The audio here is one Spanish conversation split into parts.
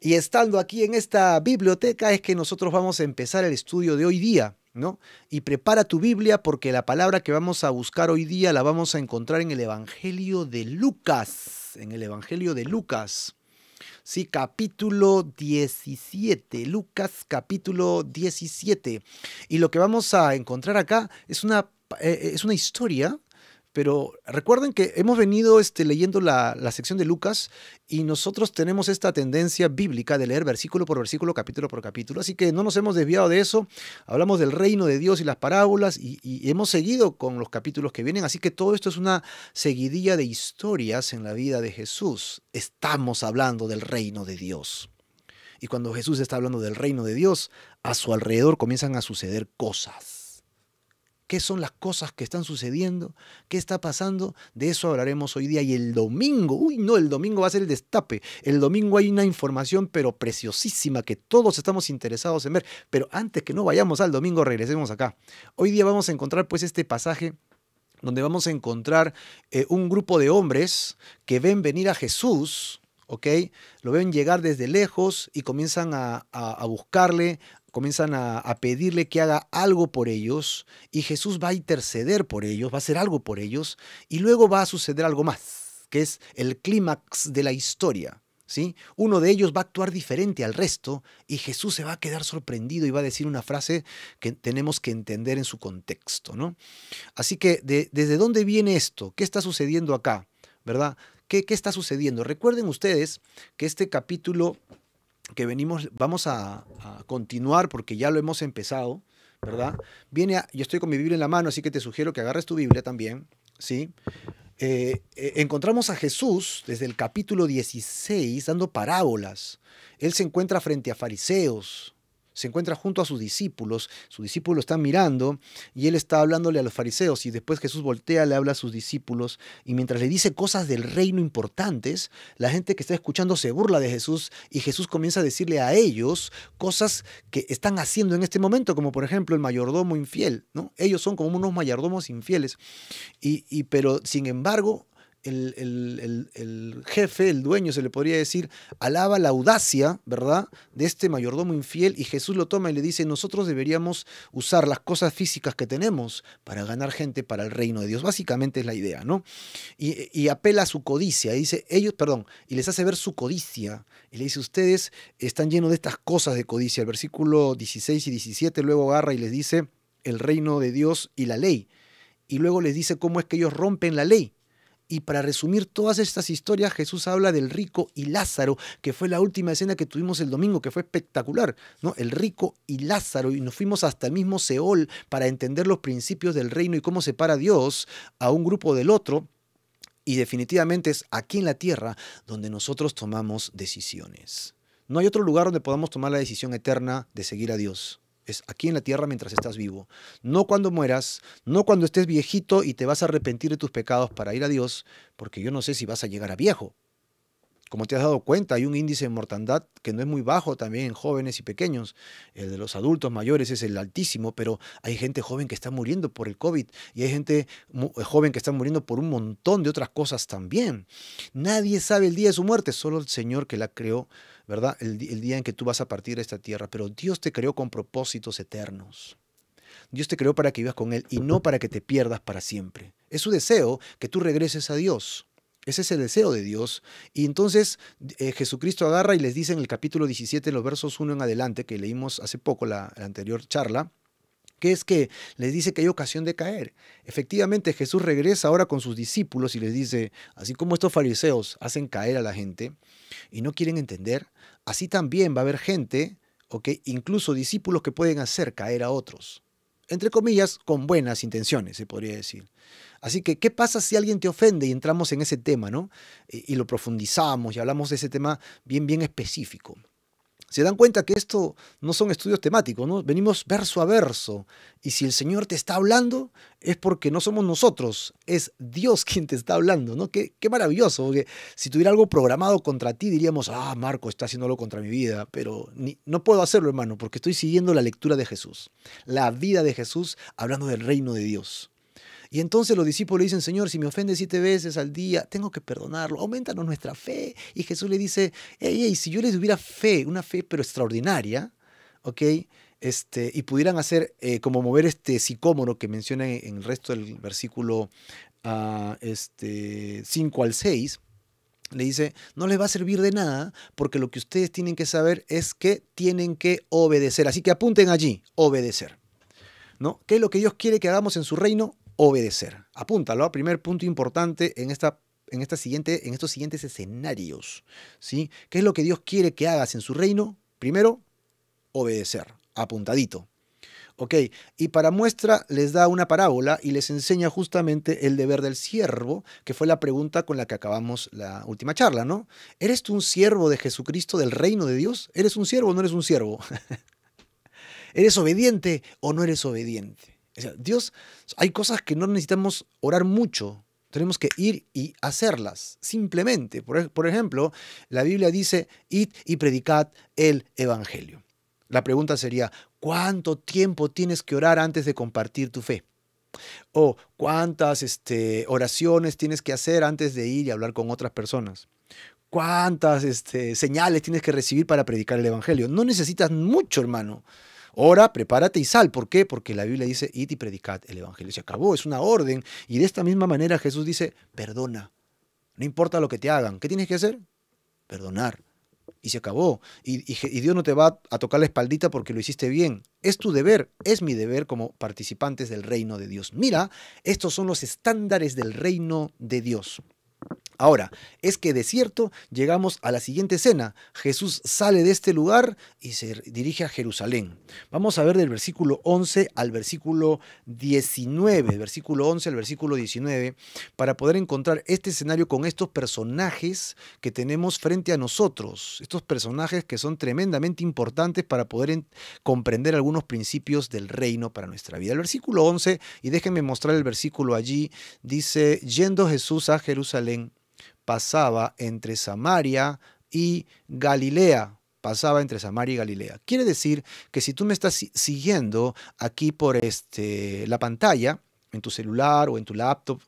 Y estando aquí en esta biblioteca es que nosotros vamos a empezar el estudio de hoy día, ¿no? Y prepara tu Biblia porque la palabra que vamos a buscar hoy día la vamos a encontrar en el Evangelio de Lucas. En el Evangelio de Lucas. Sí, capítulo 17. Lucas capítulo 17. Y lo que vamos a encontrar acá es una historia. Pero recuerden que hemos venido leyendo la sección de Lucas y nosotros tenemos esta tendencia bíblica de leer versículo por versículo, capítulo por capítulo. Así que no nos hemos desviado de eso. Hablamos del reino de Dios y las parábolas y hemos seguido con los capítulos que vienen. Así que todo esto es una seguidilla de historias en la vida de Jesús. Estamos hablando del reino de Dios. Y cuando Jesús está hablando del reino de Dios, a su alrededor comienzan a suceder cosas. ¿Qué son las cosas que están sucediendo? ¿Qué está pasando? De eso hablaremos hoy día. Y el domingo, uy no, el domingo va a ser el destape. El domingo hay una información pero preciosísima que todos estamos interesados en ver. Pero antes que no vayamos al domingo, regresemos acá. Hoy día vamos a encontrar pues este pasaje donde vamos a encontrar un grupo de hombres que ven venir a Jesús, ¿ok? Lo ven llegar desde lejos y comienzan a buscarle, comienzan a pedirle que haga algo por ellos y Jesús va a interceder por ellos, va a hacer algo por ellos y luego va a suceder algo más, que es el clímax de la historia. ¿Sí? Uno de ellos va a actuar diferente al resto y Jesús se va a quedar sorprendido y va a decir una frase que tenemos que entender en su contexto, ¿no? Así que, ¿desde dónde viene esto? ¿Qué está sucediendo acá? ¿Verdad? ¿Qué está sucediendo? Recuerden ustedes que este capítulo que vamos a continuar porque ya lo hemos empezado, ¿verdad? Yo estoy con mi Biblia en la mano, así que te sugiero que agarres tu Biblia también, ¿sí? Encontramos a Jesús desde el capítulo 16 dando parábolas. Él se encuentra frente a fariseos, se encuentra junto a sus discípulos están mirando y él está hablándole a los fariseos y después Jesús voltea, le habla a sus discípulos y mientras le dice cosas del reino importantes, la gente que está escuchando se burla de Jesús y Jesús comienza a decirle a ellos cosas que están haciendo en este momento, como por ejemplo el mayordomo infiel, ¿no? Ellos son como unos mayordomos infieles pero sin embargo el jefe, el dueño, se le podría decir, alaba la audacia, ¿verdad?, de este mayordomo infiel y Jesús lo toma y le dice, nosotros deberíamos usar las cosas físicas que tenemos para ganar gente para el reino de Dios. Básicamente es la idea, ¿no? Y apela a su codicia, y dice, y les hace ver su codicia, y le dice, ustedes están llenos de estas cosas de codicia. El versículo 16 y 17 luego agarra y les dice el reino de Dios y la ley, y luego les dice cómo es que ellos rompen la ley. Y para resumir todas estas historias, Jesús habla del rico y Lázaro, que fue la última escena que tuvimos el domingo, que fue espectacular, ¿no? El rico y Lázaro, y nos fuimos hasta el mismo Seol para entender los principios del reino y cómo separa Dios a un grupo del otro. Y definitivamente es aquí en la tierra donde nosotros tomamos decisiones. No hay otro lugar donde podamos tomar la decisión eterna de seguir a Dios. Es aquí en la tierra mientras estás vivo. No cuando mueras, no cuando estés viejito y te vas a arrepentir de tus pecados para ir a Dios, porque yo no sé si vas a llegar a viejo. Como te has dado cuenta, hay un índice de mortandad que no es muy bajo también en jóvenes y pequeños. El de los adultos mayores es el altísimo, pero hay gente joven que está muriendo por el COVID y hay gente joven que está muriendo por un montón de otras cosas también. Nadie sabe el día de su muerte, solo el Señor que la creó, ¿verdad? El día en que tú vas a partir de esta tierra, pero Dios te creó con propósitos eternos. Dios te creó para que vivas con Él y no para que te pierdas para siempre. Es su deseo que tú regreses a Dios. Ese es el deseo de Dios. Y entonces Jesucristo agarra y les dice en el capítulo 17, los versos 1 en adelante, que leímos hace poco la anterior charla, que es que les dice que hay ocasión de caer. Efectivamente, Jesús regresa ahora con sus discípulos y les dice, así como estos fariseos hacen caer a la gente y no quieren entender, así también va a haber gente, ¿okay?, incluso discípulos que pueden hacer caer a otros. Entre comillas, con buenas intenciones, se podría decir. Así que, ¿qué pasa si alguien te ofende? Y entramos en ese tema, ¿no? Y lo profundizamos y hablamos de ese tema bien específico. Se dan cuenta que esto no son estudios temáticos, ¿no? Venimos verso a verso. Y si el Señor te está hablando, es porque no somos nosotros, es Dios quien te está hablando, ¿no? Qué maravilloso, porque si tuviera algo programado contra ti, diríamos, Marco está haciéndolo contra mi vida, pero no puedo hacerlo, hermano, porque estoy siguiendo la lectura de Jesús, la vida de Jesús, hablando del reino de Dios. Y entonces los discípulos le dicen, Señor, si me ofende 7 veces al día, tengo que perdonarlo, aumentanos nuestra fe. Y Jesús le dice, hey, si yo les tuviera fe, una fe pero extraordinaria, ¿ok? Y pudieran hacer como mover este sicómoro que menciona en el resto del versículo 5 al 6, le dice, no les va a servir de nada porque lo que ustedes tienen que saber es que tienen que obedecer. Así que apunten allí, obedecer, ¿no? ¿Qué es lo que Dios quiere que hagamos en su reino? Obedecer. Apúntalo, primer punto importante en estos siguientes escenarios, ¿sí? ¿Qué es lo que Dios quiere que hagas en su reino? Primero, obedecer, apuntadito. Ok, y para muestra les da una parábola y les enseña justamente el deber del siervo, que fue la pregunta con la que acabamos la última charla, ¿no? ¿Eres tú un siervo de Jesucristo, del reino de Dios? ¿Eres un siervo o no eres un siervo? ¿Eres obediente o no eres obediente? O sea, Dios, hay cosas que no necesitamos orar mucho, tenemos que ir y hacerlas, simplemente. Por ejemplo, la Biblia dice, id y predicad el evangelio. La pregunta sería, ¿cuánto tiempo tienes que orar antes de compartir tu fe? O ¿cuántas oraciones tienes que hacer antes de ir y hablar con otras personas? ¿Cuántas señales tienes que recibir para predicar el evangelio? No necesitas mucho, hermano. Ora, prepárate y sal. ¿Por qué? Porque la Biblia dice, id y predicad el evangelio. Se acabó, es una orden. Y de esta misma manera Jesús dice, perdona. No importa lo que te hagan. ¿Qué tienes que hacer? Perdonar. Y se acabó. Y Dios no te va a tocar la espaldita porque lo hiciste bien. Es tu deber, es mi deber como participantes del reino de Dios. Mira, estos son los estándares del reino de Dios. Ahora, es que de cierto llegamos a la siguiente escena. Jesús sale de este lugar y se dirige a Jerusalén. Vamos a ver del versículo 11 al versículo 19, versículo 11 al versículo 19, para poder encontrar este escenario con estos personajes que tenemos frente a nosotros. Estos personajes que son tremendamente importantes para poder comprender algunos principios del reino para nuestra vida. El versículo 11, y déjenme mostrar el versículo allí, dice, yendo Jesús a Jerusalén, pasaba entre Samaria y Galilea. Pasaba entre Samaria y Galilea. Quiere decir que si tú me estás siguiendo aquí por la pantalla, en tu celular o en tu laptop,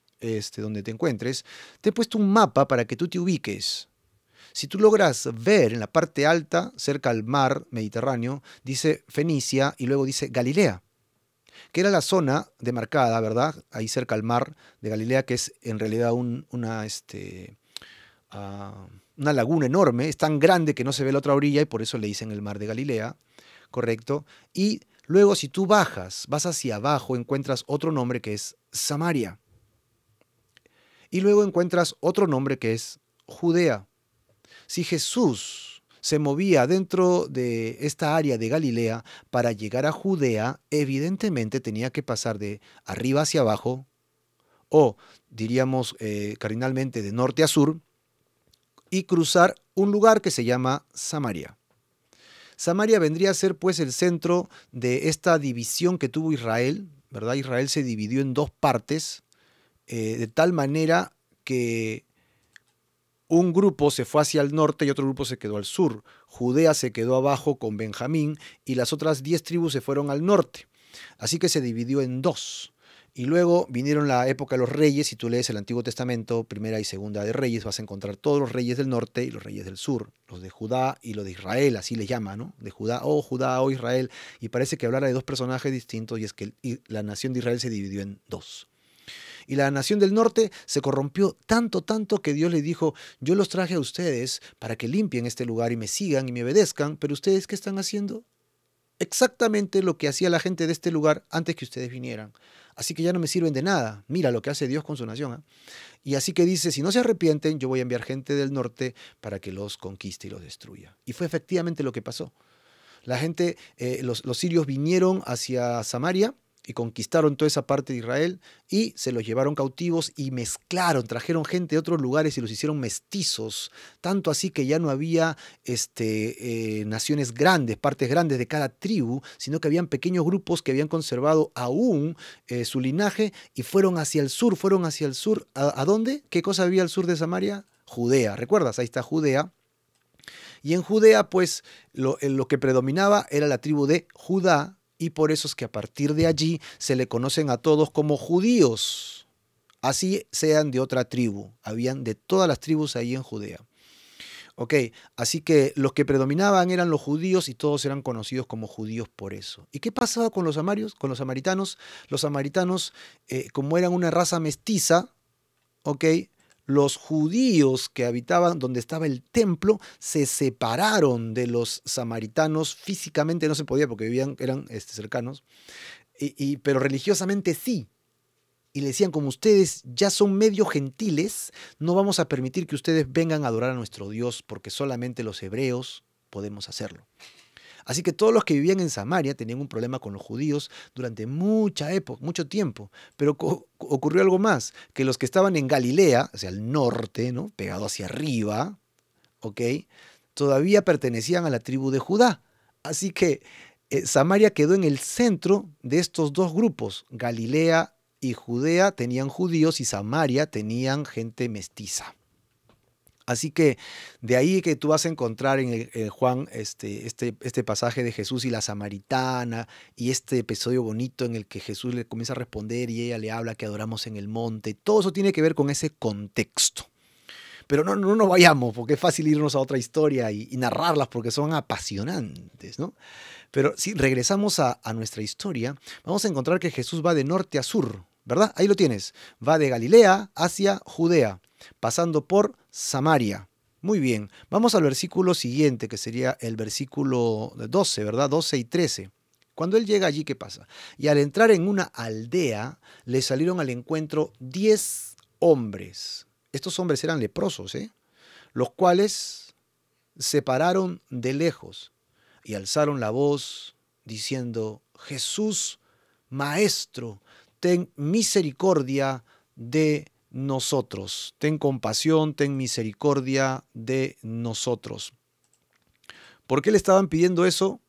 donde te encuentres, te he puesto un mapa para que tú te ubiques. Si tú logras ver en la parte alta, cerca al mar Mediterráneo, dice Fenicia y luego dice Galilea, que era la zona demarcada, ¿verdad? Ahí cerca al mar de Galilea, que es en realidad una laguna enorme, es tan grande que no se ve la otra orilla y por eso le dicen el mar de Galilea, ¿correcto? Y luego si tú vas hacia abajo, encuentras otro nombre que es Samaria. Y luego encuentras otro nombre que es Judea. Si Jesús se movía dentro de esta área de Galilea para llegar a Judea, evidentemente tenía que pasar de arriba hacia abajo, o diríamos cardinalmente de norte a sur, y cruzar un lugar que se llama Samaria. Samaria vendría a ser pues el centro de esta división que tuvo Israel, ¿verdad? Israel se dividió en dos partes, de tal manera que un grupo se fue hacia el norte y otro grupo se quedó al sur. Judea se quedó abajo con Benjamín y las otras 10 tribus se fueron al norte. Así que se dividió en dos. Y luego vinieron la época de los reyes. Si tú lees el Antiguo Testamento, Primera y Segunda de Reyes, vas a encontrar todos los reyes del norte y los reyes del sur. Los de Judá y los de Israel, así les llama, ¿no? De Judá, oh Israel. Y parece que hablara de dos personajes distintos y es que la nación de Israel se dividió en dos. Y la nación del norte se corrompió tanto que Dios le dijo, yo los traje a ustedes para que limpien este lugar y me sigan y me obedezcan, pero ustedes ¿qué están haciendo? Exactamente lo que hacía la gente de este lugar antes que ustedes vinieran. Así que ya no me sirven de nada. Mira lo que hace Dios con su nación, ¿eh? Y así que dice, si no se arrepienten, yo voy a enviar gente del norte para que los conquiste y los destruya. Y fue efectivamente lo que pasó. La gente, los sirios vinieron hacia Samaria y conquistaron toda esa parte de Israel y se los llevaron cautivos y mezclaron, trajeron gente de otros lugares y los hicieron mestizos, tanto así que ya no había naciones grandes, partes grandes de cada tribu, sino que habían pequeños grupos que habían conservado aún su linaje y fueron hacia el sur. ¿A dónde? ¿Qué cosa había al sur de Samaria? Judea, ¿recuerdas? Ahí está Judea. Y en Judea, pues, lo que predominaba era la tribu de Judá, y por eso es que a partir de allí se le conocen a todos como judíos. así sean de otra tribu. Habían de todas las tribus ahí en Judea. Ok, así que los que predominaban eran los judíos y todos eran conocidos como judíos por eso. ¿Y qué pasaba con los samarios, con los samaritanos? Los samaritanos, como eran una raza mestiza, ok, los judíos que habitaban donde estaba el templo se separaron de los samaritanos. Físicamente no se podía porque vivían, eran cercanos, pero religiosamente sí. Y le decían, como ustedes ya son medio gentiles, no vamos a permitir que ustedes vengan a adorar a nuestro Dios, porque solamente los hebreos podemos hacerlo. Así que todos los que vivían en Samaria tenían un problema con los judíos durante mucha época, mucho tiempo. Pero ocurrió algo más, que los que estaban en Galilea, hacia el norte, ¿no? Pegado hacia arriba, ¿ok? Todavía pertenecían a la tribu de Judá. Así que Samaria quedó en el centro de estos dos grupos. Galilea y Judea tenían judíos y Samaria tenían gente mestiza. Así que de ahí que tú vas a encontrar en Juan este pasaje de Jesús y la samaritana y este episodio bonito en el que Jesús le comienza a responder y ella le habla que adoramos en el monte. Todo eso tiene que ver con ese contexto. Pero no nos vayamos, porque es fácil irnos a otra historia y narrarlas porque son apasionantes, ¿no? Pero si regresamos a nuestra historia, vamos a encontrar que Jesús va de norte a sur, ¿verdad? Ahí lo tienes. Va de Galilea hacia Judea, pasando por Samaria. Muy bien. Vamos al versículo siguiente, que sería el versículo 12, ¿verdad? 12 y 13. Cuando él llega allí, ¿qué pasa? Y al entrar en una aldea, le salieron al encuentro 10 hombres. Estos hombres eran leprosos, los cuales se pararon de lejos y alzaron la voz diciendo, Jesús, Maestro, ten misericordia de nosotros. Ten compasión, ten misericordia de nosotros. ¿Por qué le estaban pidiendo eso?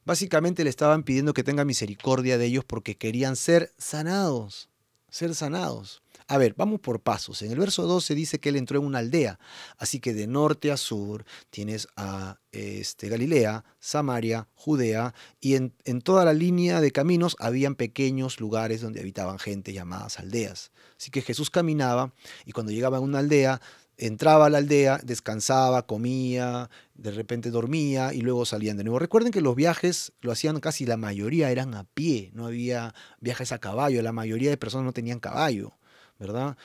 Básicamente le estaban pidiendo que tenga misericordia de ellos porque querían ser sanados, ser sanados. A ver, vamos por pasos. En el verso 12 dice que él entró en una aldea. Así que de norte a sur tienes a Galilea, Samaria, Judea, y en toda la línea de caminos habían pequeños lugares donde habitaban gente llamadas aldeas. Así que Jesús caminaba y cuando llegaba a una aldea, entraba a la aldea, descansaba, comía, de repente dormía y luego salían de nuevo. Recuerden que los viajes lo hacían casi la mayoría, eran a pie, no había viajes a caballo, la mayoría de personas no tenían caballo, ¿verdad?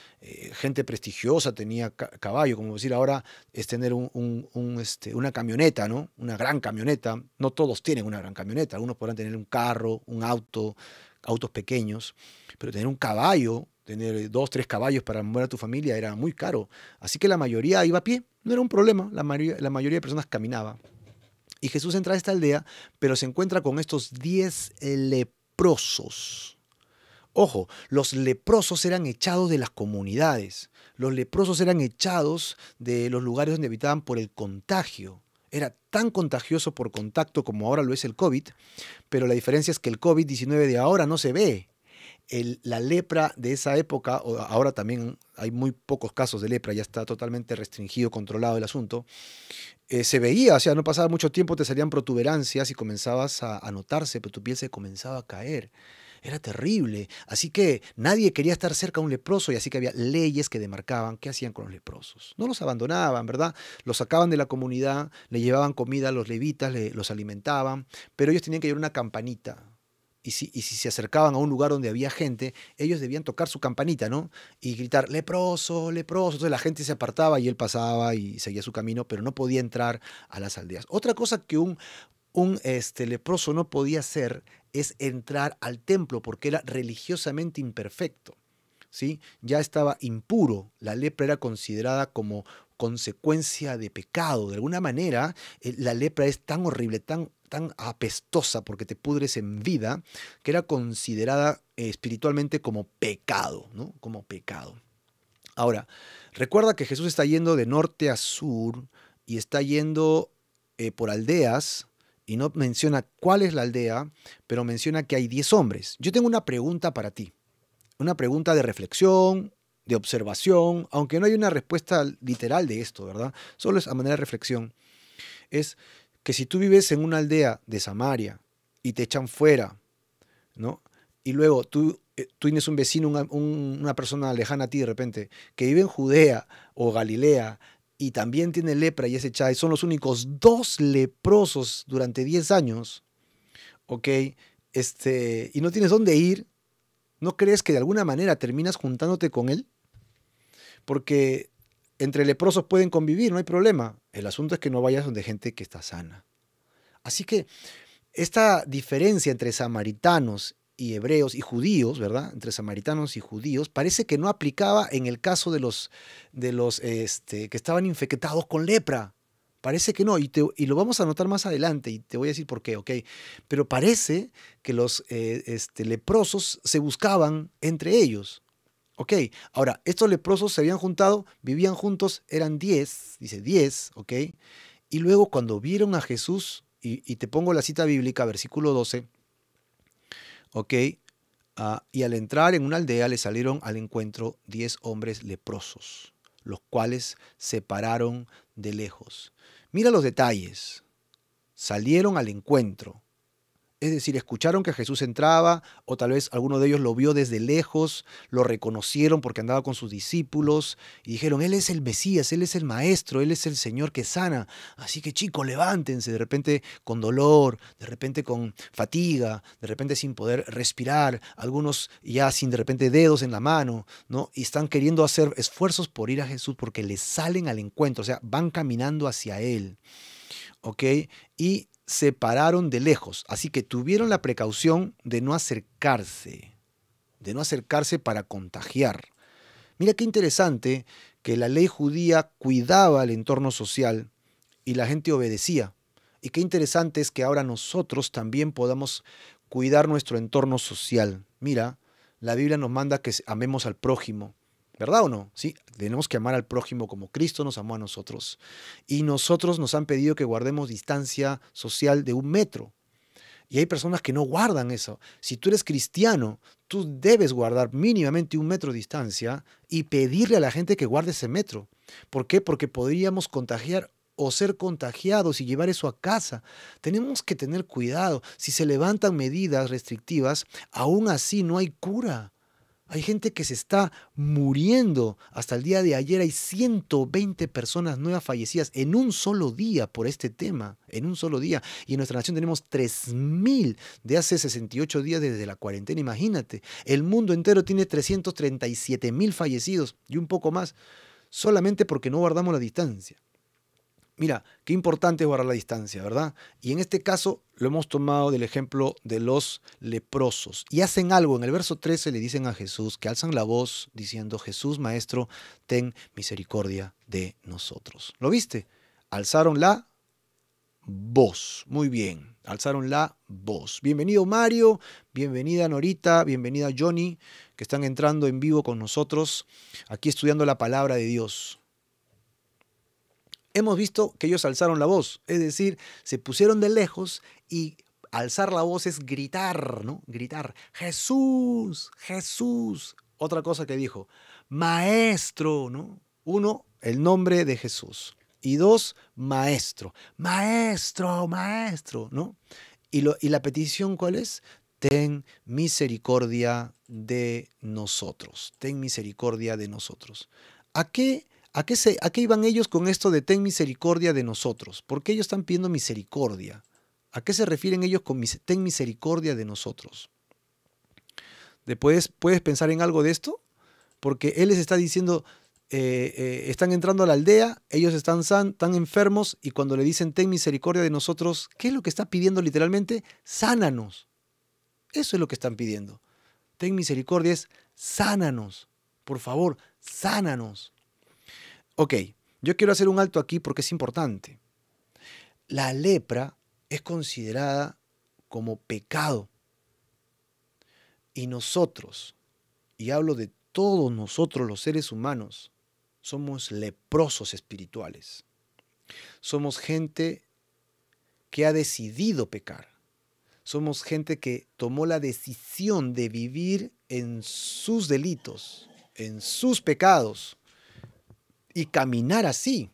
Gente prestigiosa tenía caballo, como decir ahora es tener una camioneta, ¿no? Una gran camioneta. No todos tienen una gran camioneta, algunos podrán tener un carro, un auto, autos pequeños, pero tener un caballo, tener 2, 3 caballos para mover a tu familia era muy caro. Así que la mayoría iba a pie, no era un problema, la mayoría de personas caminaba. Y Jesús entra a esta aldea, pero se encuentra con estos 10 leprosos. Ojo, los leprosos eran echados de las comunidades. Los leprosos eran echados de los lugares donde habitaban por el contagio. Era tan contagioso por contacto como ahora lo es el COVID, pero la diferencia es que el COVID-19 de ahora no se ve. La lepra de esa época, ahora también hay muy pocos casos de lepra, ya está totalmente restringido, controlado el asunto, se veía, o sea, no pasaba mucho tiempo, te salían protuberancias y comenzabas a notarse, pero tu piel se comenzaba a caer. Era terrible. Así que nadie quería estar cerca de un leproso y así que había leyes que demarcaban qué hacían con los leprosos. No los abandonaban, ¿verdad? Los sacaban de la comunidad, le llevaban comida a los levitas, los alimentaban, pero ellos tenían que llevar una campanita. Y si se acercaban a un lugar donde había gente, ellos debían tocar su campanita, ¿no? Y gritar, leproso, leproso. Entonces la gente se apartaba y él pasaba y seguía su camino, pero no podía entrar a las aldeas. Otra cosa que un leproso no podía hacer es entrar al templo porque era religiosamente imperfecto, ¿sí? Ya estaba impuro. La lepra era considerada como consecuencia de pecado. De alguna manera, la lepra es tan horrible, tan apestosa porque te pudres en vida, que era considerada espiritualmente como pecado, ¿no? Como pecado. Ahora, recuerda que Jesús está yendo de norte a sur y está yendo por aldeas y no menciona cuál es la aldea, pero menciona que hay 10 hombres. Yo tengo una pregunta para ti, una pregunta de reflexión, de observación, aunque no hay una respuesta literal de esto, ¿verdad? Solo es a manera de reflexión. Es que si tú vives en una aldea de Samaria y te echan fuera, ¿no? y luego tú tienes un vecino, una persona lejana a ti de repente, que vive en Judea o Galilea y también tiene lepra y es echada, y son los únicos dos leprosos durante 10 años, ¿ok? Y no tienes dónde ir, ¿no crees que de alguna manera terminas juntándote con él? Porque entre leprosos pueden convivir, no hay problema. El asunto es que no vayas donde gente que está sana. Así que esta diferencia entre samaritanos y hebreos y judíos, ¿verdad? Entre samaritanos y judíos, parece que no aplicaba en el caso de los que estaban infectados con lepra. Parece que no, y lo vamos a notar más adelante, y te voy a decir por qué, ¿ok? Pero parece que los leprosos se buscaban entre ellos. Ok, ahora, estos leprosos se habían juntado, vivían juntos, eran 10, dice 10, ok. Y luego cuando vieron a Jesús, y te pongo la cita bíblica, versículo 12, ok, y al entrar en una aldea le salieron al encuentro 10 hombres leprosos, los cuales se pararon de lejos. Mira los detalles, salieron al encuentro. Es decir, escucharon que Jesús entraba, o tal vez alguno de ellos lo vio desde lejos, lo reconocieron porque andaba con sus discípulos y dijeron, Él es el Mesías, Él es el Maestro, Él es el Señor que sana. Así que chicos, levántense, de repente con dolor, de repente con fatiga, de repente sin poder respirar, algunos ya sin de repente dedos en la mano, ¿no? Y están queriendo hacer esfuerzos por ir a Jesús porque les salen al encuentro, o sea, van caminando hacia Él, ¿ok? Y se pararon de lejos, así que tuvieron la precaución de no acercarse para contagiar. Mira qué interesante que la ley judía cuidaba el entorno social y la gente obedecía. Y qué interesante es que ahora nosotros también podamos cuidar nuestro entorno social. Mira, la Biblia nos manda que amemos al prójimo. ¿Verdad o no? Sí, tenemos que amar al prójimo como Cristo nos amó a nosotros. Y nosotros nos han pedido que guardemos distancia social de 1 metro. Y hay personas que no guardan eso. Si tú eres cristiano, tú debes guardar mínimamente 1 metro de distancia y pedirle a la gente que guarde ese metro. ¿Por qué? Porque podríamos contagiar o ser contagiados y llevar eso a casa. Tenemos que tener cuidado. Si se levantan medidas restrictivas, aún así no hay cura. Hay gente que se está muriendo. Hasta el día de ayer hay 120 personas nuevas fallecidas en un solo día por este tema, en un solo día. Y en nuestra nación tenemos 3.000 de hace 68 días desde la cuarentena. Imagínate, el mundo entero tiene 337.000 fallecidos y un poco más, solamente porque no guardamos la distancia. Mira, qué importante es guardar la distancia, ¿verdad? Y en este caso lo hemos tomado del ejemplo de los leprosos. Y hacen algo. En el verso 13 le dicen a Jesús que alzan la voz diciendo, Jesús, Maestro, ten misericordia de nosotros. ¿Lo viste? Alzaron la voz. Muy bien, alzaron la voz. Bienvenido Mario, bienvenida Norita, bienvenida Johnny, que están entrando en vivo con nosotros, aquí estudiando la palabra de Dios. Hemos visto que ellos alzaron la voz, es decir, se pusieron de lejos y alzar la voz es gritar, ¿no? Gritar, Jesús, Jesús. Otra cosa que dijo, Maestro, ¿no? 1, el nombre de Jesús. Y 2, Maestro. Maestro, Maestro, ¿no? Y la petición, ¿cuál es? Ten misericordia de nosotros. Ten misericordia de nosotros. ¿A qué iban ellos con esto de ten misericordia de nosotros? ¿Por qué ellos están pidiendo misericordia? ¿A qué se refieren ellos con ten misericordia de nosotros? ¿Puedes pensar en algo de esto? Porque Él les está diciendo, están entrando a la aldea, ellos están enfermos, y cuando le dicen ten misericordia de nosotros, ¿qué es lo que está pidiendo literalmente? Sánanos. Eso es lo que están pidiendo. Ten misericordia es sánanos. Por favor, sánanos. Ok, yo quiero hacer un alto aquí porque es importante. La lepra es considerada como pecado. Y nosotros, y hablo de todos nosotros los seres humanos, somos leprosos espirituales. Somos gente que ha decidido pecar. Somos gente que tomó la decisión de vivir en sus delitos, en sus pecados, y caminar así.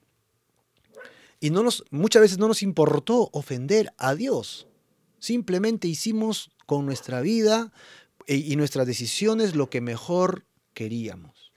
Y muchas veces no nos importó ofender a Dios. Simplemente hicimos con nuestra vida y nuestras decisiones lo que mejor queríamos.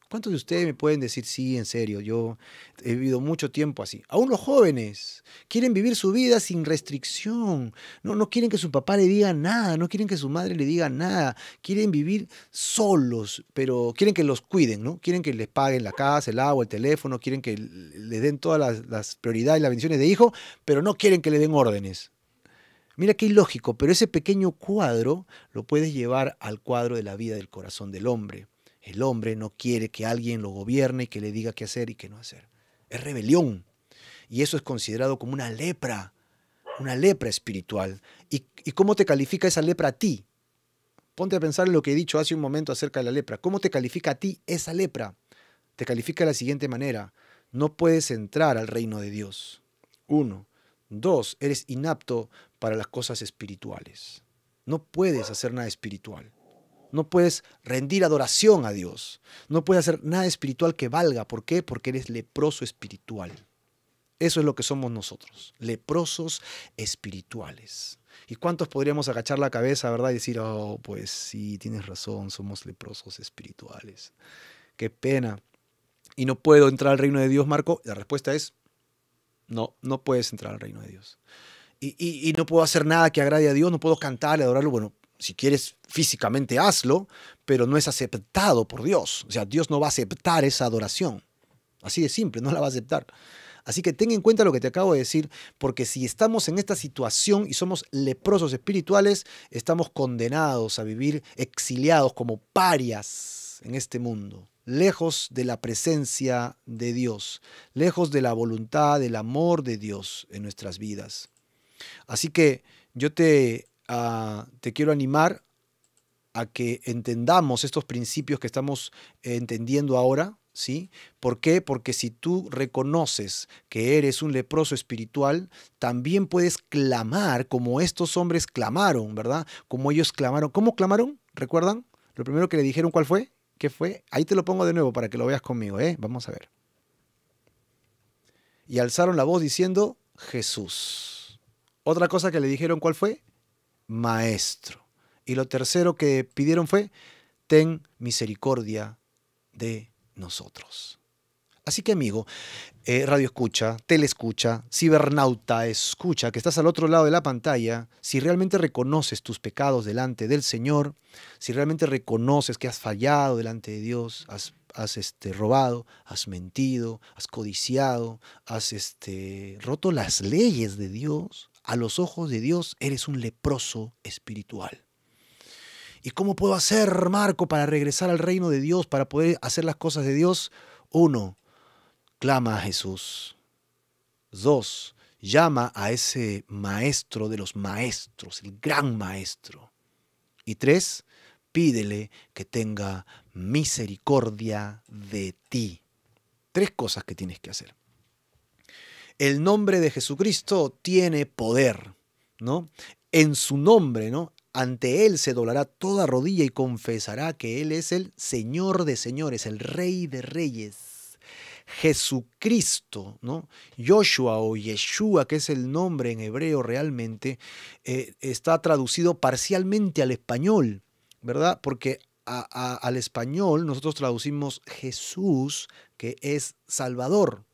¿Cuántos de ustedes me pueden decir, sí, en serio, yo he vivido mucho tiempo así? Aún los jóvenes quieren vivir su vida sin restricción. No quieren que su papá le diga nada, no quieren que su madre le diga nada. Quieren vivir solos, pero quieren que los cuiden, ¿no? Quieren que les paguen la casa, el agua, el teléfono, quieren que le den todas las prioridades y las bendiciones de hijo, pero no quieren que le den órdenes. Mira qué ilógico, pero ese pequeño cuadro lo puedes llevar al cuadro de la vida del corazón del hombre. El hombre no quiere que alguien lo gobierne y que le diga qué hacer y qué no hacer. Es rebelión. Y eso es considerado como una lepra espiritual. ¿Y cómo te califica esa lepra a ti? Ponte a pensar en lo que he dicho hace un momento acerca de la lepra. ¿Cómo te califica a ti esa lepra? Te califica de la siguiente manera. No puedes entrar al reino de Dios. 1. 2. Eres inapto para las cosas espirituales. No puedes hacer nada espiritual. No puedes rendir adoración a Dios. No puedes hacer nada espiritual que valga. ¿Por qué? Porque eres leproso espiritual. Eso es lo que somos nosotros, leprosos espirituales. ¿Y cuántos podríamos agachar la cabeza, verdad? Y decir, oh, pues sí, tienes razón, somos leprosos espirituales. Qué pena. ¿Y no puedo entrar al reino de Dios, Marco? La respuesta es, no, no puedes entrar al reino de Dios. Y no puedo hacer nada que agrade a Dios, no puedo cantar, adorarlo. Bueno, si quieres físicamente hazlo, pero no es aceptado por Dios. O sea, Dios no va a aceptar esa adoración. Así de simple, no la va a aceptar. Así que ten en cuenta lo que te acabo de decir, porque si estamos en esta situación y somos leprosos espirituales, estamos condenados a vivir exiliados como parias en este mundo, lejos de la presencia de Dios, lejos de la voluntad, del amor de Dios en nuestras vidas. Así que yo te quiero animar a que entendamos estos principios que estamos entendiendo ahora, ¿sí? ¿Por qué? Porque si tú reconoces que eres un leproso espiritual, también puedes clamar como estos hombres clamaron, ¿verdad? Como ellos clamaron. ¿Cómo clamaron? ¿Recuerdan? Lo primero que le dijeron, ¿cuál fue? ¿Qué fue? Ahí te lo pongo de nuevo para que lo veas conmigo, ¿eh? Vamos a ver. Y alzaron la voz diciendo, Jesús. Otra cosa que le dijeron, ¿cuál fue? Maestro. Y lo tercero que pidieron fue, ten misericordia de nosotros. Así que amigo, radio escucha, teleescucha, cibernauta escucha, que estás al otro lado de la pantalla, si realmente reconoces tus pecados delante del Señor, si realmente reconoces que has fallado delante de Dios, has robado, has mentido, has codiciado, has roto las leyes de Dios, a los ojos de Dios eres un leproso espiritual. ¿Y cómo puedo hacer, Marco, para regresar al reino de Dios, para poder hacer las cosas de Dios? 1. Clama a Jesús. 2. Llama a ese maestro de los maestros, el gran maestro. Y 3. Pídele que tenga misericordia de ti. 3 cosas que tienes que hacer. El nombre de Jesucristo tiene poder, ¿no? En su nombre, ¿no? Ante Él se doblará toda rodilla y confesará que Él es el Señor de señores, el Rey de reyes. Jesucristo, ¿no? Yoshua o Yeshua, que es el nombre en hebreo realmente, está traducido parcialmente al español, ¿verdad? Porque al español nosotros traducimos Jesús, que es Salvador.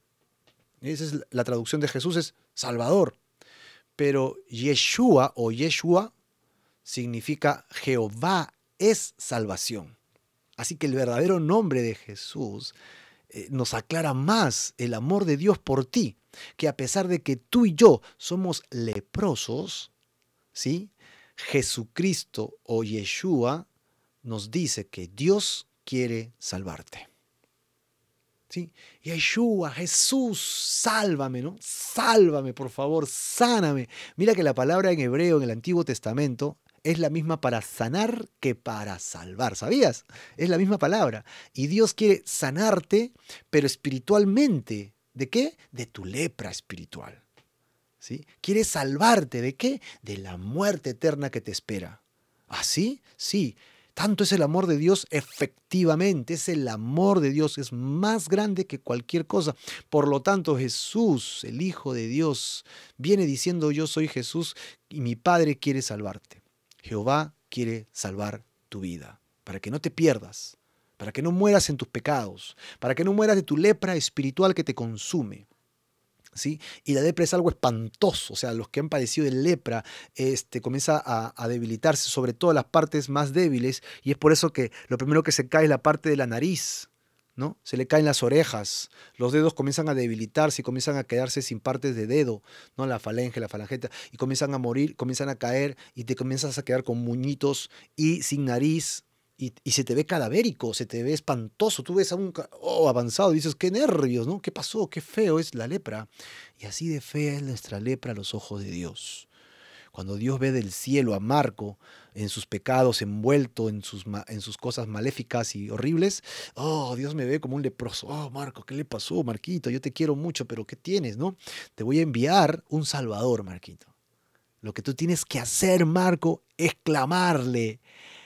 Esa es la traducción de Jesús, es Salvador. Pero Yeshua o Yeshua significa Jehová es salvación. Así que el verdadero nombre de Jesús nos aclara más el amor de Dios por ti, que a pesar de que tú y yo somos leprosos, ¿sí? Jesucristo o Yeshua nos dice que Dios quiere salvarte. ¿Sí? Yeshua, Jesús, sálvame, ¿no? Sálvame, por favor, sáname. Mira que la palabra en hebreo en el Antiguo Testamento es la misma para sanar que para salvar, ¿sabías? Es la misma palabra. Y Dios quiere sanarte, pero espiritualmente. ¿De qué? De tu lepra espiritual. ¿Sí? Quiere salvarte, ¿de qué? De la muerte eterna que te espera. ¿Ah, sí? Sí. Tanto es el amor de Dios, efectivamente, es el amor de Dios, es más grande que cualquier cosa. Por lo tanto, Jesús, el Hijo de Dios, viene diciendo, yo soy Jesús y mi Padre quiere salvarte. Jehová quiere salvar tu vida, para que no te pierdas, para que no mueras en tus pecados, para que no mueras de tu lepra espiritual que te consume. ¿Sí? Y la lepra es algo espantoso, o sea, los que han padecido de lepra comienza a debilitarse, sobre todo las partes más débiles, y es por eso que lo primero que se cae es la parte de la nariz, ¿no? Se le caen las orejas, los dedos comienzan a debilitarse y comienzan a quedarse sin partes de dedo, ¿no? La falange, la falangeta, y comienzan a morir, comienzan a caer y te comienzas a quedar con muñitos y sin nariz. Y se te ve cadavérico, se te ve espantoso. Tú ves a un avanzado y dices, qué nervios, ¿no? ¿Qué pasó? Qué feo es la lepra. Y así de fea es nuestra lepra a los ojos de Dios. Cuando Dios ve del cielo a Marco en sus pecados, envuelto en sus cosas maléficas y horribles, oh, Dios me ve como un leproso. Oh, Marco, ¿qué le pasó, Marquito? Yo te quiero mucho, pero ¿qué tienes, no? Te voy a enviar un Salvador, Marquito. Lo que tú tienes que hacer, Marco, es clamarle.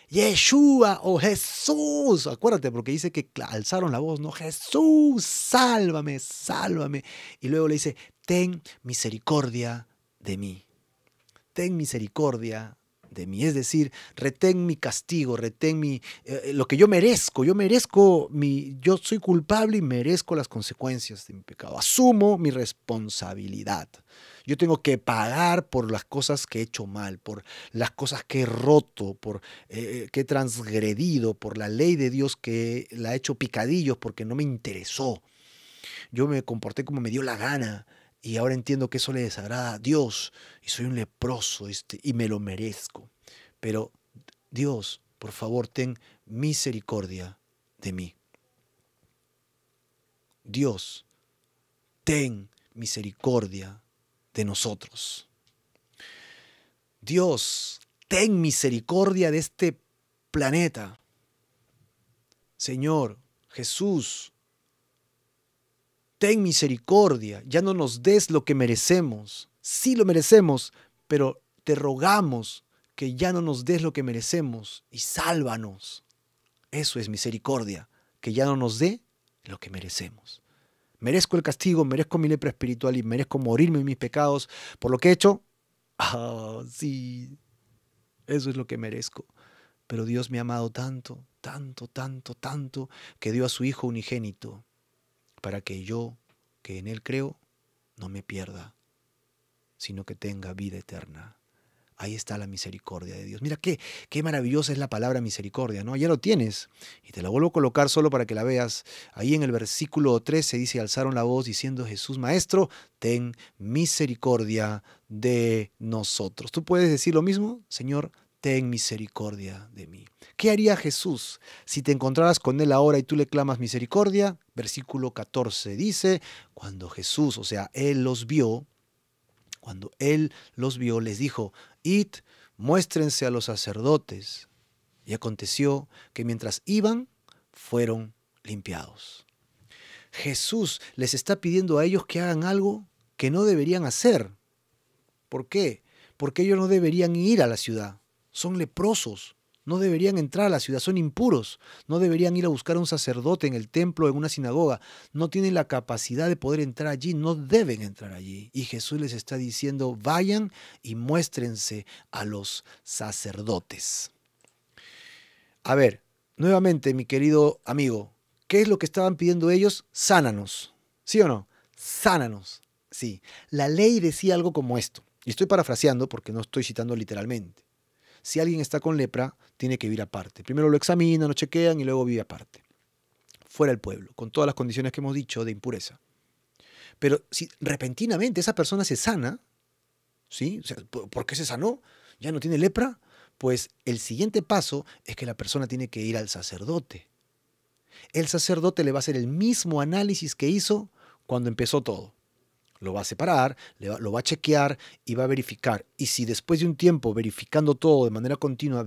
Yeshua o Jesús, acuérdate porque dice que alzaron la voz, ¿no? Jesús, sálvame, sálvame. Y luego le dice, ten misericordia de mí. Ten misericordia de mí. Es decir, retén mi castigo, retén lo que yo merezco. Yo soy culpable y merezco las consecuencias de mi pecado. Asumo mi responsabilidad. Yo tengo que pagar por las cosas que he hecho mal, por las cosas que he roto, que he transgredido, por la ley de Dios que la he hecho picadillos porque no me interesó. Yo me comporté como me dio la gana y ahora entiendo que eso le desagrada a Dios y soy un leproso y me lo merezco. Pero Dios, por favor, ten misericordia de mí. Dios, ten misericordia de nosotros. Dios, ten misericordia de este planeta. Señor Jesús, ten misericordia. Ya no nos des lo que merecemos. Sí lo merecemos, pero te rogamos que ya no nos des lo que merecemos y sálvanos. Eso es misericordia, que ya no nos dé lo que merecemos. Merezco el castigo, merezco mi lepra espiritual y merezco morirme en mis pecados por lo que he hecho. Ah, sí, eso es lo que merezco. Pero Dios me ha amado tanto, tanto, tanto, tanto, que dio a su Hijo unigénito para que yo, que en Él creo, no me pierda, sino que tenga vida eterna. Ahí está la misericordia de Dios. Mira qué maravillosa es la palabra misericordia, ¿no? Ya lo tienes. Y te la vuelvo a colocar solo para que la veas. Ahí en el versículo 13 dice, alzaron la voz diciendo, Jesús, Maestro, ten misericordia de nosotros. ¿Tú puedes decir lo mismo? Señor, ten misericordia de mí. ¿Qué haría Jesús si te encontraras con Él ahora y tú le clamas misericordia? Versículo 14 dice, cuando Jesús, o sea, Él los vio, les dijo, id, muéstrense a los sacerdotes. Y aconteció que mientras iban, fueron limpiados. Jesús les está pidiendo a ellos que hagan algo que no deberían hacer. ¿Por qué? Porque ellos no deberían ir a la ciudad. Son leprosos. No deberían entrar a la ciudad, son impuros. No deberían ir a buscar a un sacerdote en el templo o en una sinagoga. No tienen la capacidad de poder entrar allí, no deben entrar allí. Y Jesús les está diciendo, vayan y muéstrense a los sacerdotes. A ver, nuevamente, mi querido amigo, ¿qué es lo que estaban pidiendo ellos? Sánanos. ¿Sí o no? Sánanos. Sí. La ley decía algo como esto. Y estoy parafraseando porque no estoy citando literalmente. Si alguien está con lepra, tiene que vivir aparte. Primero lo examinan, lo chequean y luego vive aparte. Fuera del pueblo, con todas las condiciones que hemos dicho de impureza. Pero si repentinamente esa persona se sana, ¿sí? O sea, ¿por qué se sanó? ¿Ya no tiene lepra? Pues el siguiente paso es que la persona tiene que ir al sacerdote. El sacerdote le va a hacer el mismo análisis que hizo cuando empezó todo. Lo va a separar, lo va a chequear y va a verificar. Y si después de un tiempo verificando todo de manera continua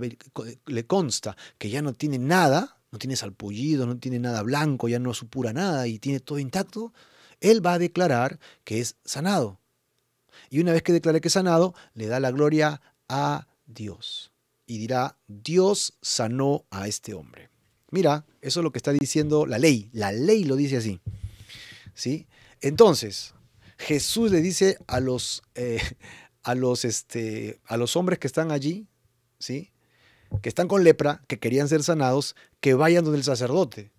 le consta que ya no tiene nada, no tiene salpullido, no tiene nada blanco, ya no supura nada y tiene todo intacto, él va a declarar que es sanado. Y una vez que declare que es sanado, le da la gloria a Dios. Y dirá, Dios sanó a este hombre. Mira, eso es lo que está diciendo la ley. La ley lo dice así. ¿Sí? Entonces, Jesús le dice a los hombres que están allí, ¿sí? que están con lepra, que querían ser sanados, que vayan donde el sacerdote.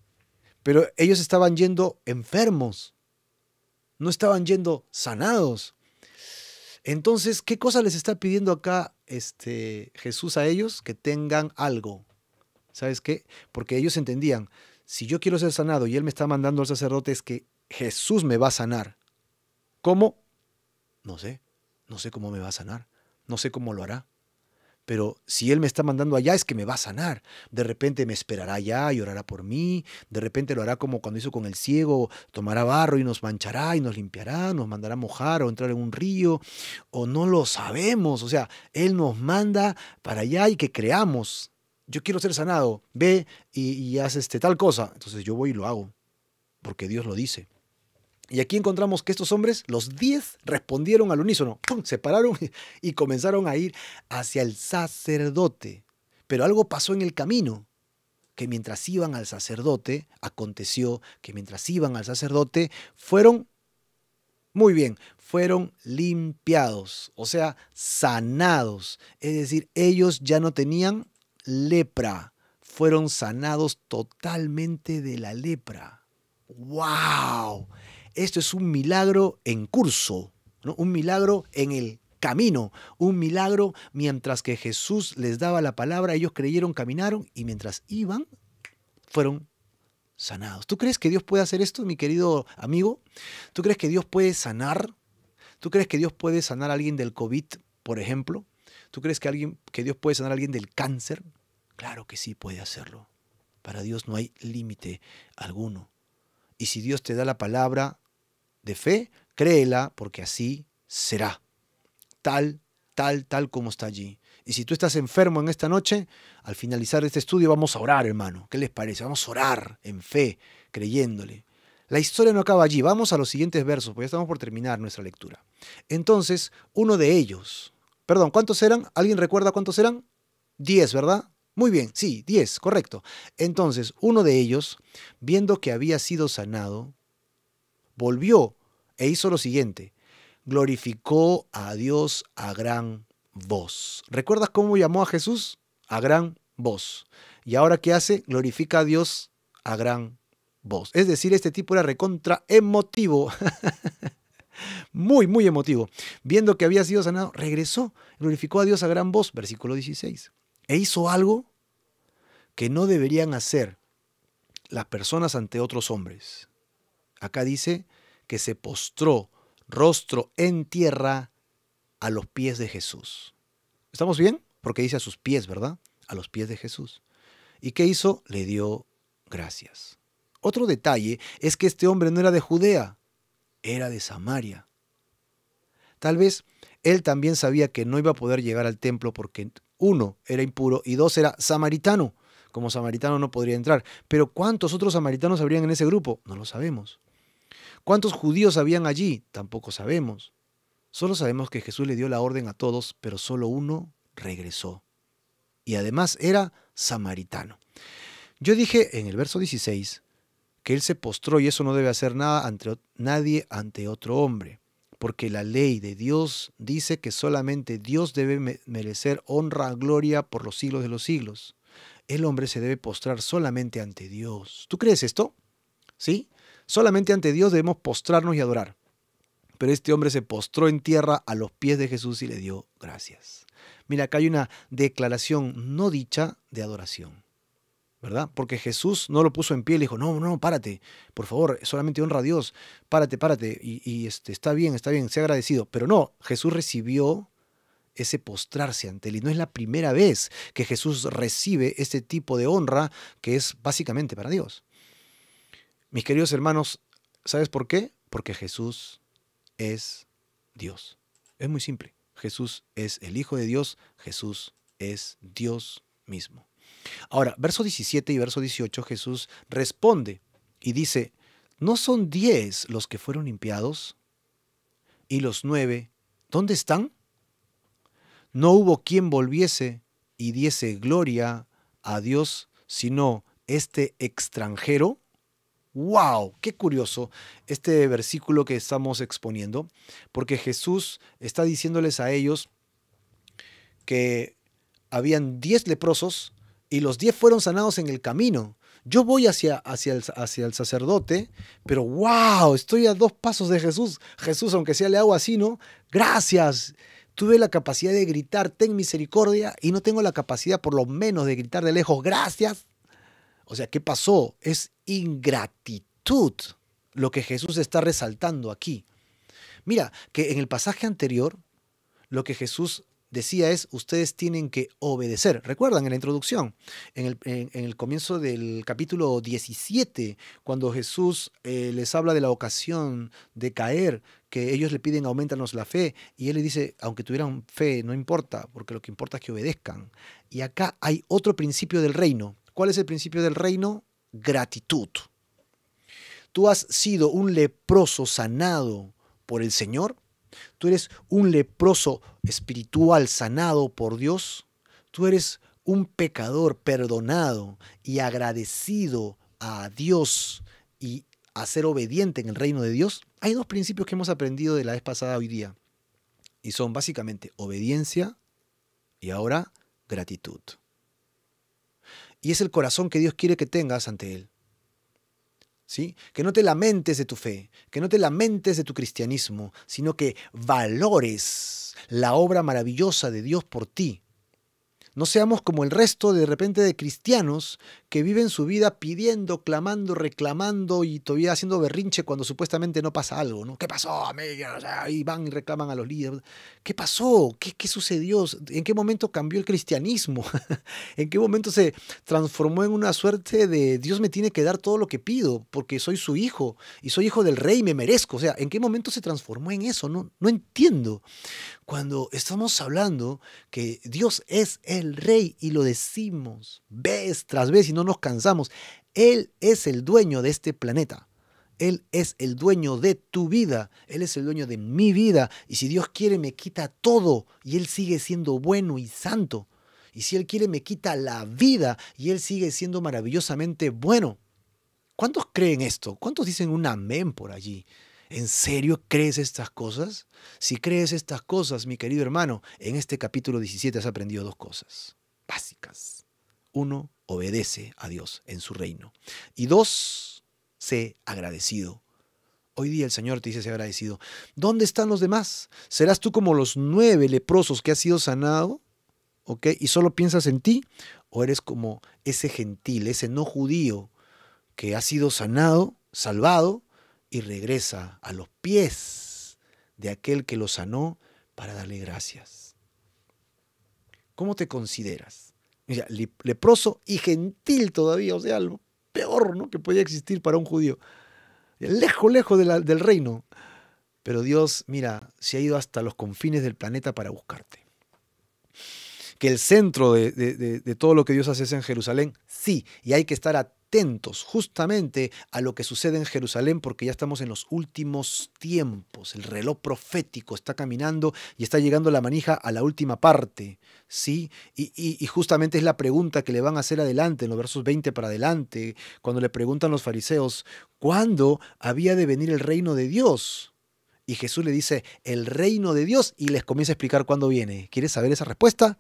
Pero ellos estaban yendo enfermos, no estaban yendo sanados. Entonces, ¿qué cosa les está pidiendo acá Jesús a ellos? Que tengan algo. ¿Sabes qué? Porque ellos entendían, si yo quiero ser sanado y Él me está mandando al sacerdote, es que Jesús me va a sanar. ¿Cómo? No sé. No sé cómo me va a sanar. No sé cómo lo hará. Pero si Él me está mandando allá, es que me va a sanar. De repente me esperará allá y orará por mí. De repente lo hará como cuando hizo con el ciego. Tomará barro y nos manchará y nos limpiará. Nos mandará a mojar o entrar en un río. O no lo sabemos. O sea, Él nos manda para allá y que creamos. Yo quiero ser sanado. Ve y haz tal cosa. Entonces yo voy y lo hago. Porque Dios lo dice. Y aquí encontramos que estos hombres, los 10, respondieron al unísono. ¡Pum! Se pararon y comenzaron a ir hacia el sacerdote. Pero algo pasó en el camino, que mientras iban al sacerdote, aconteció que mientras iban al sacerdote, fueron, muy bien, fueron limpiados, o sea, sanados. Es decir, ellos ya no tenían lepra, fueron sanados totalmente de la lepra. ¡Wow! Esto es un milagro en curso, ¿no? Un milagro en el camino, un milagro mientras que Jesús les daba la palabra, ellos creyeron, caminaron y mientras iban, fueron sanados. ¿Tú crees que Dios puede hacer esto, mi querido amigo? ¿Tú crees que Dios puede sanar? ¿Tú crees que Dios puede sanar a alguien del COVID, por ejemplo? ¿Tú crees que Dios puede sanar a alguien del cáncer? Claro que sí puede hacerlo. Para Dios no hay límite alguno. Y si Dios te da la palabra de fe, créela, porque así será. Tal como está allí. Y si tú estás enfermo en esta noche, al finalizar este estudio vamos a orar, hermano. ¿Qué les parece? Vamos a orar en fe, creyéndole. La historia no acaba allí. Vamos a los siguientes versos, porque ya estamos por terminar nuestra lectura. Entonces, uno de ellos, perdón, ¿cuántos eran? ¿Alguien recuerda cuántos eran? 10, ¿verdad? Muy bien, sí, 10, correcto. Entonces, uno de ellos, viendo que había sido sanado, volvió e hizo lo siguiente: glorificó a Dios a gran voz. ¿Recuerdas cómo llamó a Jesús? A gran voz. ¿Y ahora qué hace? Glorifica a Dios a gran voz. Es decir, este tipo era recontra emotivo. Muy emotivo. Viendo que había sido sanado, regresó, glorificó a Dios a gran voz, versículo 16. E hizo algo que no deberían hacer las personas ante otros hombres. Acá dice que se postró rostro en tierra a los pies de Jesús. ¿Estamos bien? Porque dice a sus pies, ¿verdad? A los pies de Jesús. ¿Y qué hizo? Le dio gracias. Otro detalle es que este hombre no era de Judea, era de Samaria. Tal vez él también sabía que no iba a poder llegar al templo porque 1, era impuro y 2, era samaritano. Como samaritano no podría entrar. Pero ¿cuántos otros samaritanos habrían en ese grupo? No lo sabemos. ¿Cuántos judíos habían allí? Tampoco sabemos. Solo sabemos que Jesús le dio la orden a todos, pero solo uno regresó. Y además era samaritano. Yo dije en el verso 16 que él se postró y eso no debe hacer nadie ante otro hombre, porque la ley de Dios dice que solamente Dios debe merecer honra, gloria por los siglos de los siglos. El hombre se debe postrar solamente ante Dios. ¿Tú crees esto? ¿Sí? Solamente ante Dios debemos postrarnos y adorar. Pero este hombre se postró en tierra a los pies de Jesús y le dio gracias. Mira, acá hay una declaración no dicha de adoración, ¿verdad? Porque Jesús no lo puso en pie y le dijo, no, párate, por favor, solamente honra a Dios, párate, y está bien, sé agradecido. Pero no, Jesús recibió ese postrarse ante él. Y no es la primera vez que Jesús recibe este tipo de honra que es básicamente para Dios. Mis queridos hermanos, ¿sabes por qué? Porque Jesús es Dios. Es muy simple. Jesús es el Hijo de Dios. Jesús es Dios mismo. Ahora, verso 17 y verso 18, Jesús responde y dice, ¿no son 10 los que fueron limpiados? ¿Y los 9 dónde están? No hubo quien volviese y diese gloria a Dios, sino este extranjero. ¡Wow! ¡Qué curioso este versículo que estamos exponiendo! Porque Jesús está diciéndoles a ellos que habían 10 leprosos y los 10 fueron sanados en el camino. Yo voy hacia el sacerdote, pero wow, estoy a 2 pasos de Jesús. Jesús, aunque sea, le hago así, ¿no? Gracias. Tuve la capacidad de gritar, ten misericordia, y no tengo la capacidad por lo menos de gritar de lejos, gracias. O sea, ¿qué pasó? Es ingratitud lo que Jesús está resaltando aquí. Mira, que en el pasaje anterior, lo que Jesús decía es, ustedes tienen que obedecer. ¿Recuerdan en la introducción? En el comienzo del capítulo 17, cuando Jesús les habla de la ocasión de caer, que ellos le piden, aumentanos la fe, y él le dice, aunque tuvieran fe, no importa, porque lo que importa es que obedezcan. Y acá hay otro principio del reino. ¿Cuál es el principio del reino? Gratitud. Tú has sido un leproso sanado por el Señor. Tú eres un leproso espiritual sanado por Dios. Tú eres un pecador perdonado y agradecido a Dios y a ser obediente en el reino de Dios. Hay 2 principios que hemos aprendido de la vez pasada hoy día. Y son básicamente obediencia y ahora gratitud. Y es el corazón que Dios quiere que tengas ante Él. ¿Sí? Que no te lamentes de tu fe, que no te lamentes de tu cristianismo, sino que valores la obra maravillosa de Dios por ti. No seamos como el resto de repente de cristianos que viven su vida pidiendo, clamando, reclamando y todavía haciendo berrinche cuando supuestamente no pasa algo, ¿no? ¿Qué pasó, amigo? O sea, ahí van y reclaman a los líderes. ¿Qué pasó? ¿Qué sucedió? ¿En qué momento cambió el cristianismo? ¿En qué momento se transformó en una suerte de Dios me tiene que dar todo lo que pido porque soy su hijo y soy hijo del rey y me merezco? O sea, ¿en qué momento se transformó en eso? No entiendo. Cuando estamos hablando que Dios es el rey y lo decimos vez tras vez y no nos cansamos, Él es el dueño de este planeta. Él es el dueño de tu vida, Él es el dueño de mi vida, y si Dios quiere me quita todo y Él sigue siendo bueno y santo. Y si Él quiere me quita la vida y Él sigue siendo maravillosamente bueno. ¿Cuántos creen esto? ¿Cuántos dicen un amén por allí? ¿En serio crees estas cosas? Si crees estas cosas, mi querido hermano, en este capítulo 17 has aprendido 2 cosas básicas. 1, obedece a Dios en su reino. Y 2, sé agradecido. Hoy día el Señor te dice sé agradecido. ¿Dónde están los demás? ¿Serás tú como los 9 leprosos que has sido sanado? ¿Ok? ¿Y solo piensas en ti? ¿O eres como ese gentil, ese no judío que ha sido sanado, salvado, y regresa a los pies de aquel que lo sanó para darle gracias? ¿Cómo te consideras? Mira, leproso y gentil todavía, o sea, lo peor, ¿no?, que podía existir para un judío. Lejos, lejos del reino. Pero Dios, mira, se ha ido hasta los confines del planeta para buscarte. Que el centro de todo lo que Dios hace es en Jerusalén, sí, y hay que estar atentos justamente a lo que sucede en Jerusalén porque ya estamos en los últimos tiempos. El reloj profético está caminando y está llegando la manija a la última parte, ¿sí? Y justamente es la pregunta que le van a hacer adelante, en los versos 20 para adelante, cuando le preguntan los fariseos, ¿cuándo había de venir el reino de Dios? Y Jesús le dice, el reino de Dios, y les comienza a explicar cuándo viene. ¿Quieres saber esa respuesta?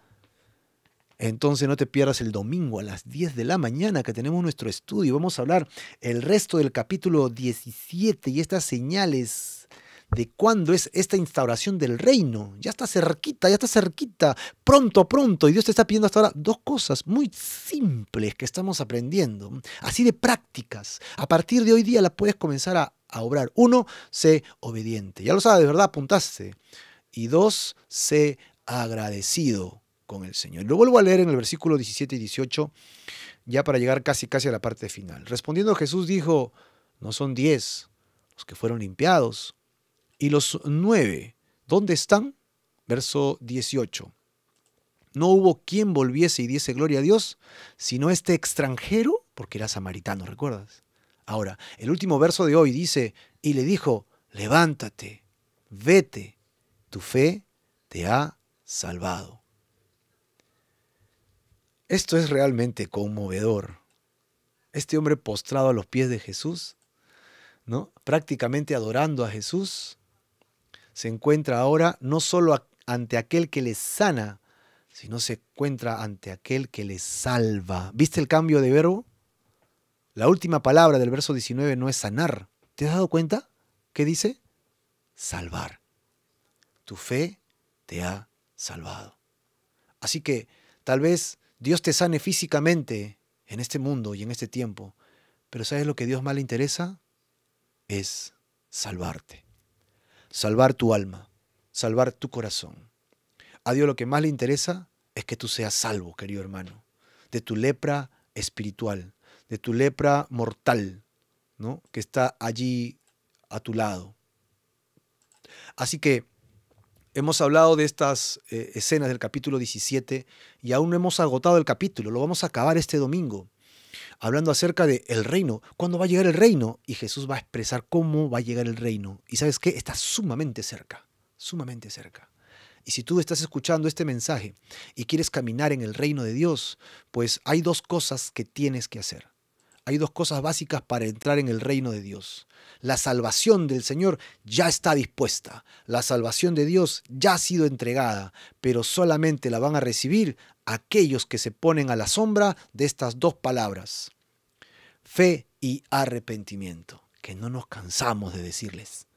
Entonces no te pierdas el domingo a las 10 de la mañana que tenemos nuestro estudio. Vamos a hablar el resto del capítulo 17 y estas señales de cuándo es esta instauración del reino. Ya está cerquita, pronto, pronto. Y Dios te está pidiendo hasta ahora 2 cosas muy simples que estamos aprendiendo, así de prácticas. A partir de hoy día la puedes comenzar a obrar. 1, sé obediente. Ya lo sabes, ¿verdad? Apuntaste. Y 2, sé agradecido con el Señor. Lo vuelvo a leer en el versículo 17 y 18, ya para llegar casi a la parte final. Respondiendo Jesús dijo, no son 10 los que fueron limpiados. ¿Y los 9 dónde están? Verso 18. No hubo quien volviese y diese gloria a Dios, sino este extranjero, porque era samaritano, ¿recuerdas? Ahora, el último verso de hoy dice, y le dijo, levántate, vete, tu fe te ha salvado. Esto es realmente conmovedor. Este hombre postrado a los pies de Jesús, ¿no?, prácticamente adorando a Jesús, se encuentra ahora no solo ante aquel que le sana, sino se encuentra ante aquel que le salva. ¿Viste el cambio de verbo? La última palabra del verso 19 no es sanar. ¿Te has dado cuenta? ¿Qué dice? Salvar. Tu fe te ha salvado. Así que tal vez Dios te sane físicamente en este mundo y en este tiempo, pero ¿sabes lo que a Dios más le interesa? Es salvarte. Salvar tu alma, salvar tu corazón. A Dios lo que más le interesa es que tú seas salvo, querido hermano, de tu lepra espiritual, de tu lepra mortal, ¿no? Que está allí a tu lado. Así que hemos hablado de estas escenas del capítulo 17 y aún no hemos agotado el capítulo, lo vamos a acabar este domingo, hablando acerca del reino. ¿Cuándo va a llegar el reino? Y Jesús va a expresar cómo va a llegar el reino. ¿Y sabes qué? Está sumamente cerca, sumamente cerca. Y si tú estás escuchando este mensaje y quieres caminar en el reino de Dios, pues hay dos cosas que tienes que hacer. Hay dos cosas básicas para entrar en el reino de Dios. La salvación del Señor ya está dispuesta. La salvación de Dios ya ha sido entregada, pero solamente la van a recibir aquellos que se ponen a la sombra de estas dos palabras: fe y arrepentimiento, que no nos cansamos de decirles.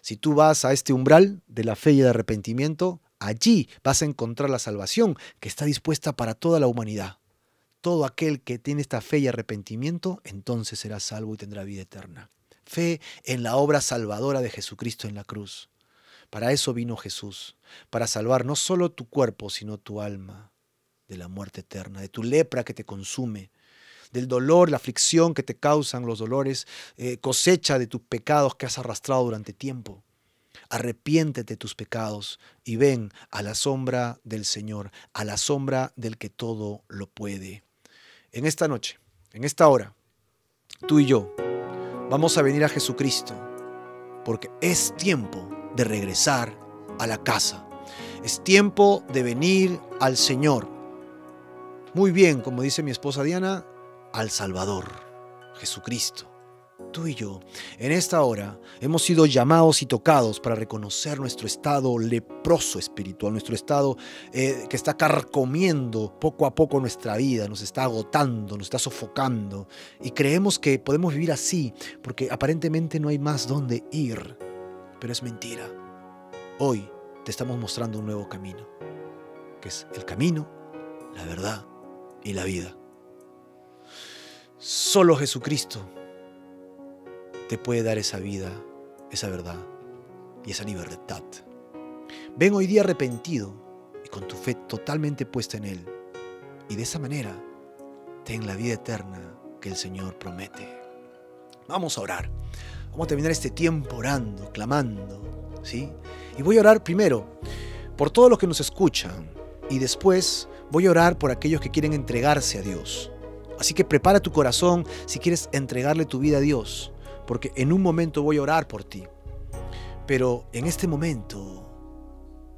Si tú vas a este umbral de la fe y el arrepentimiento, allí vas a encontrar la salvación que está dispuesta para toda la humanidad. Todo aquel que tiene esta fe y arrepentimiento, entonces será salvo y tendrá vida eterna. Fe en la obra salvadora de Jesucristo en la cruz. Para eso vino Jesús, para salvar no solo tu cuerpo, sino tu alma de la muerte eterna, de tu lepra que te consume, del dolor, la aflicción que te causan los dolores, cosecha de tus pecados que has arrastrado durante tiempo. Arrepiéntete de tus pecados y ven a la sombra del Señor, a la sombra del que todo lo puede. En esta noche, en esta hora, tú y yo vamos a venir a Jesucristo porque es tiempo de regresar a la casa. Es tiempo de venir al Señor. Muy bien, como dice mi esposa Diana, al Salvador, Jesucristo. Tú y yo, en esta hora, hemos sido llamados y tocados para reconocer nuestro estado leproso espiritual, nuestro estado que está carcomiendo poco a poco nuestra vida, nos está agotando, nos está sofocando. Y creemos que podemos vivir así, porque aparentemente no hay más dónde ir. Pero es mentira. Hoy te estamos mostrando un nuevo camino, que es el camino, la verdad y la vida. Solo Jesucristo te puede dar esa vida, esa verdad y esa libertad. Ven hoy día arrepentido y con tu fe totalmente puesta en Él. Y de esa manera, ten la vida eterna que el Señor promete. Vamos a orar. Vamos a terminar este tiempo orando, clamando, ¿sí? Y voy a orar primero por todos los que nos escuchan. Y después voy a orar por aquellos que quieren entregarse a Dios. Así que prepara tu corazón si quieres entregarle tu vida a Dios, porque en un momento voy a orar por ti. Pero en este momento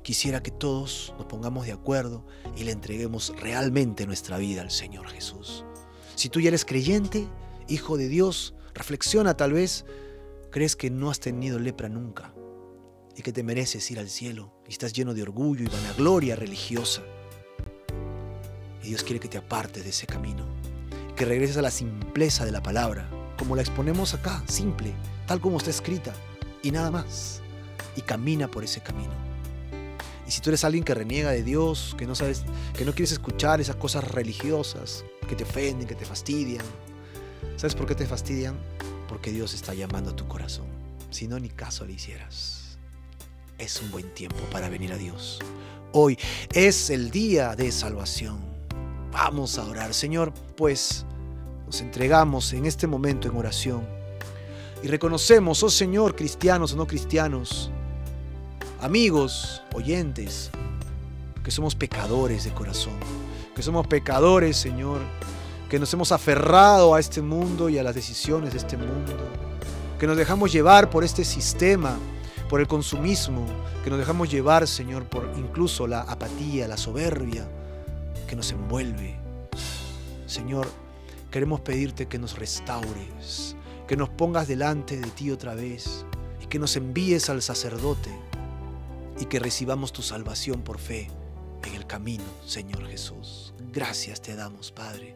quisiera que todos nos pongamos de acuerdo y le entreguemos realmente nuestra vida al Señor Jesús. Si tú ya eres creyente, hijo de Dios, reflexiona tal vez, crees que no has tenido lepra nunca y que te mereces ir al cielo y estás lleno de orgullo y vanagloria religiosa. Y Dios quiere que te apartes de ese camino, que regreses a la simpleza de la palabra, como la exponemos acá, simple, tal como está escrita, y nada más, y camina por ese camino. Y si tú eres alguien que reniega de Dios, que no sabes, que no quieres escuchar esas cosas religiosas que te ofenden, que te fastidian, ¿sabes por qué te fastidian? Porque Dios está llamando a tu corazón. Si no, ni caso le hicieras. Es un buen tiempo para venir a Dios. Hoy es el día de salvación. Vamos a orar, Señor, pues nos entregamos en este momento en oración y reconocemos, oh Señor, cristianos o no cristianos, amigos, oyentes, que somos pecadores de corazón, que somos pecadores, Señor, que nos hemos aferrado a este mundo y a las decisiones de este mundo, que nos dejamos llevar por este sistema, por el consumismo, que nos dejamos llevar, Señor, por incluso la apatía, la soberbia que nos envuelve. Señor, queremos pedirte que nos restaures, que nos pongas delante de ti otra vez y que nos envíes al sacerdote y que recibamos tu salvación por fe en el camino, Señor Jesús. Gracias te damos, Padre.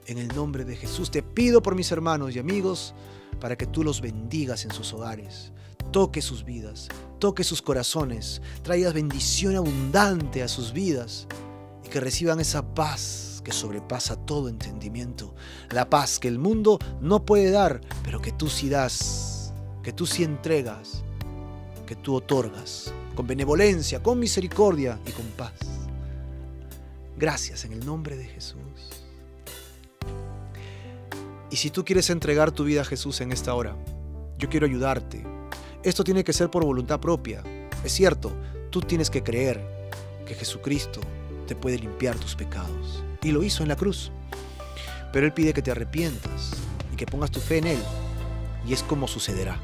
En el nombre de Jesús te pido por mis hermanos y amigos para que tú los bendigas en sus hogares. Toque sus vidas, toque sus corazones, traigas bendición abundante a sus vidas y que reciban esa paz que sobrepasa todo entendimiento. La paz que el mundo no puede dar, pero que tú sí das, que tú sí entregas, que tú otorgas con benevolencia, con misericordia y con paz. Gracias en el nombre de Jesús. Y si tú quieres entregar tu vida a Jesús en esta hora, yo quiero ayudarte. Esto tiene que ser por voluntad propia. Es cierto, tú tienes que creer que Jesucristo te puede limpiar tus pecados. Y lo hizo en la cruz. Pero Él pide que te arrepientas y que pongas tu fe en Él. Y es como sucederá.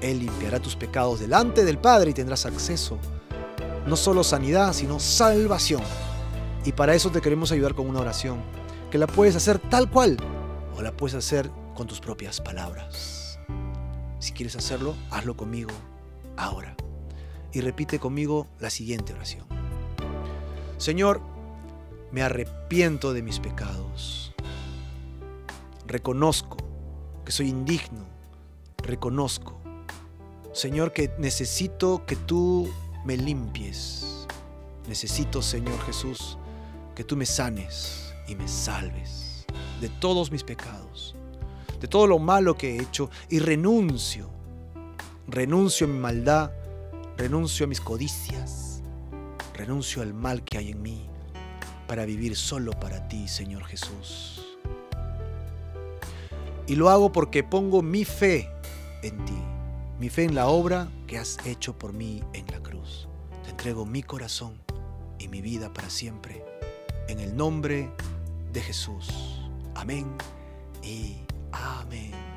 Él limpiará tus pecados delante del Padre y tendrás acceso. No solo sanidad, sino salvación. Y para eso te queremos ayudar con una oración, que la puedes hacer tal cual, o la puedes hacer con tus propias palabras. Si quieres hacerlo, hazlo conmigo ahora. Y repite conmigo la siguiente oración. Señor, me arrepiento de mis pecados. Reconozco que soy indigno. Reconozco, Señor, que necesito que tú me limpies. Necesito, Señor Jesús, que tú me sanes y me salves de todos mis pecados, de todo lo malo que he hecho, y renuncio a mi maldad, renuncio a mis codicias, renuncio al mal que hay en mí para vivir solo para ti, Señor Jesús. Y lo hago porque pongo mi fe en ti, mi fe en la obra que has hecho por mí en la cruz. Te entrego mi corazón y mi vida para siempre, en el nombre de Jesús. Amén y amén.